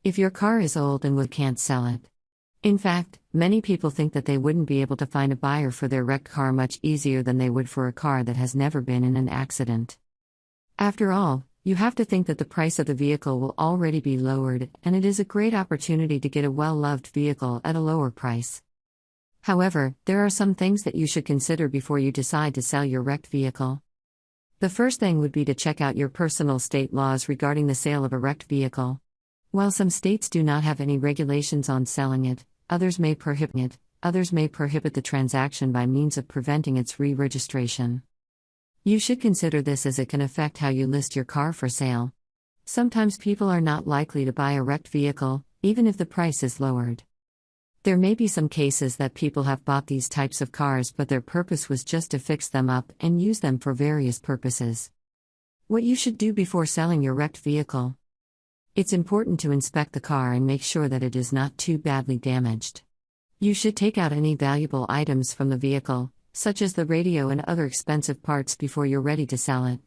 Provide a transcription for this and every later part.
If your car is old and we can't sell it. In fact, many people think that they wouldn't be able to find a buyer for their wrecked car much easier than they would for a car that has never been in an accident. After all, you have to think that the price of the vehicle will already be lowered, and it is a great opportunity to get a well-loved vehicle at a lower price. However, there are some things that you should consider before you decide to sell your wrecked vehicle. The first thing would be to check out your personal state laws regarding the sale of a wrecked vehicle. While some states do not have any regulations on selling it, others may prohibit the transaction by means of preventing its re-registration. You should consider this as it can affect how you list your car for sale. Sometimes people are not likely to buy a wrecked vehicle, even if the price is lowered. There may be some cases that people have bought these types of cars but their purpose was just to fix them up and use them for various purposes. What you should do before selling your wrecked vehicle. It's important to inspect the car and make sure that it is not too badly damaged. You should take out any valuable items from the vehicle, such as the radio and other expensive parts, before you're ready to sell it.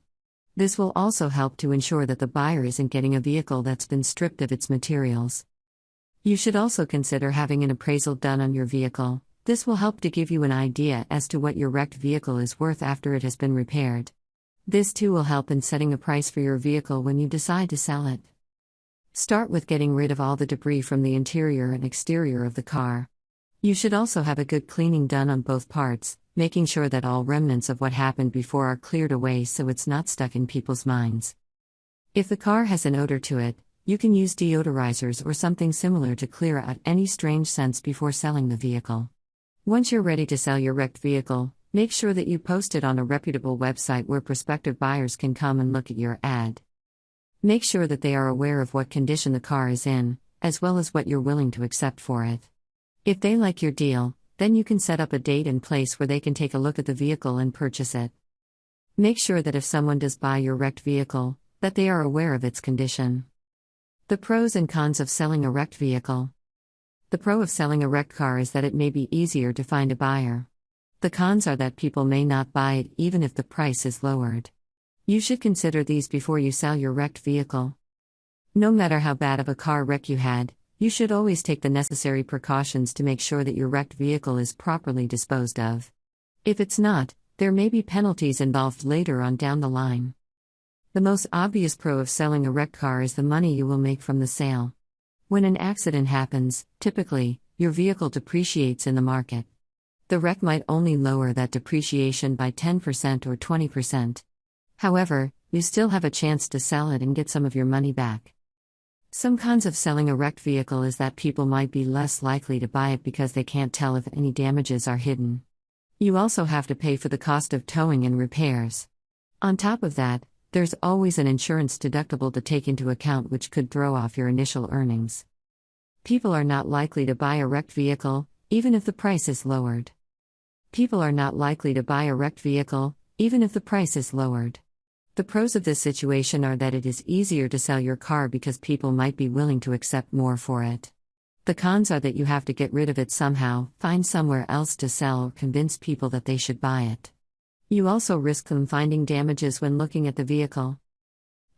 This will also help to ensure that the buyer isn't getting a vehicle that's been stripped of its materials. You should also consider having an appraisal done on your vehicle. This will help to give you an idea as to what your wrecked vehicle is worth after it has been repaired. This too will help in setting a price for your vehicle when you decide to sell it. Start with getting rid of all the debris from the interior and exterior of the car. You should also have a good cleaning done on both parts, making sure that all remnants of what happened before are cleared away so it's not stuck in people's minds. If the car has an odor to it, you can use deodorizers or something similar to clear out any strange scents before selling the vehicle. Once you're ready to sell your wrecked vehicle, make sure that you post it on a reputable website where prospective buyers can come and look at your ad. Make sure that they are aware of what condition the car is in, as well as what you're willing to accept for it. If they like your deal, then you can set up a date and place where they can take a look at the vehicle and purchase it. Make sure that if someone does buy your wrecked vehicle, that they are aware of its condition. The pros and cons of selling a wrecked vehicle. The pro of selling a wrecked car is that it may be easier to find a buyer. The cons are that people may not buy it even if the price is lowered. You should consider these before you sell your wrecked vehicle. No matter how bad of a car wreck you had, you should always take the necessary precautions to make sure that your wrecked vehicle is properly disposed of. If it's not, there may be penalties involved later on down the line. The most obvious pro of selling a wrecked car is the money you will make from the sale. When an accident happens, typically, your vehicle depreciates in the market. The wreck might only lower that depreciation by 10% or 20%. However, you still have a chance to sell it and get some of your money back. Some cons of selling a wrecked vehicle is that people might be less likely to buy it because they can't tell if any damages are hidden. You also have to pay for the cost of towing and repairs. On top of that, there's always an insurance deductible to take into account, which could throw off your initial earnings. People are not likely to buy a wrecked vehicle, even if the price is lowered. People are not likely to buy a wrecked vehicle, even if the price is lowered. The pros of this situation are that it is easier to sell your car because people might be willing to accept more for it. The cons are that you have to get rid of it somehow, find somewhere else to sell, or convince people that they should buy it. You also risk them finding damages when looking at the vehicle.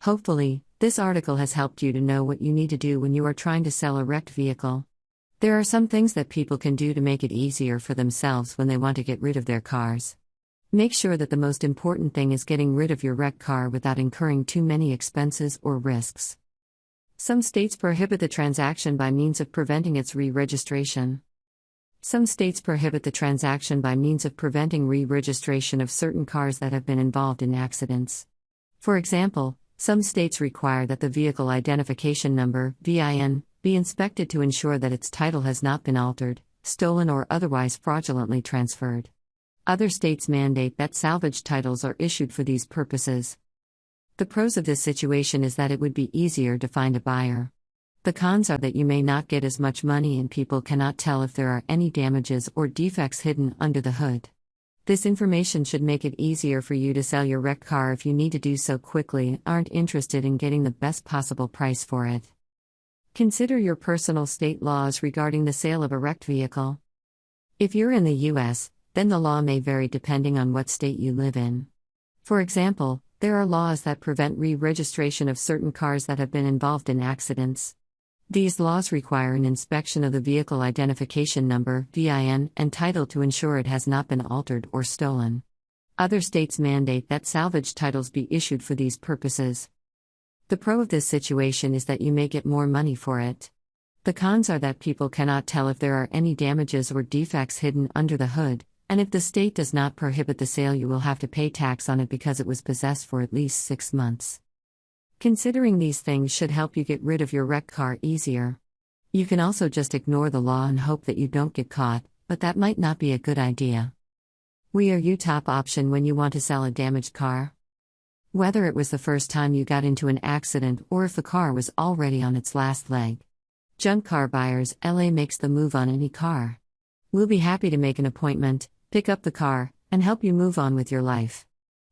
Hopefully, this article has helped you to know what you need to do when you are trying to sell a wrecked vehicle. There are some things that people can do to make it easier for themselves when they want to get rid of their cars. Make sure that the most important thing is getting rid of your wrecked car without incurring too many expenses or risks. Some states prohibit the transaction by means of preventing its re-registration. Some states prohibit the transaction by means of preventing re-registration of certain cars that have been involved in accidents. For example, some states require that the vehicle identification number, VIN, be inspected to ensure that its title has not been altered, stolen, or otherwise fraudulently transferred. Other states mandate that salvage titles are issued for these purposes. The pros of this situation is that it would be easier to find a buyer. The cons are that you may not get as much money and people cannot tell if there are any damages or defects hidden under the hood. This information should make it easier for you to sell your wrecked car if you need to do so quickly and aren't interested in getting the best possible price for it. Consider your personal state laws regarding the sale of a wrecked vehicle. If you're in the U.S., then the law may vary depending on what state you live in. For example, there are laws that prevent re-registration of certain cars that have been involved in accidents. These laws require an inspection of the vehicle identification number (VIN) and title to ensure it has not been altered or stolen. Other states mandate that salvage titles be issued for these purposes. The pro of this situation is that you may get more money for it. The cons are that people cannot tell if there are any damages or defects hidden under the hood, and if the state does not prohibit the sale, you will have to pay tax on it because it was possessed for at least 6 months. Considering these things should help you get rid of your wrecked car easier. You can also just ignore the law and hope that you don't get caught, but that might not be a good idea. We are your top option when you want to sell a damaged car. Whether it was the first time you got into an accident or if the car was already on its last leg. Junk Car Buyers LA makes the move on any car. We'll be happy to make an appointment, pick up the car, and help you move on with your life.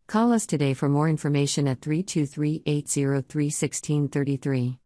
Call us today for more information at 323-803-1633.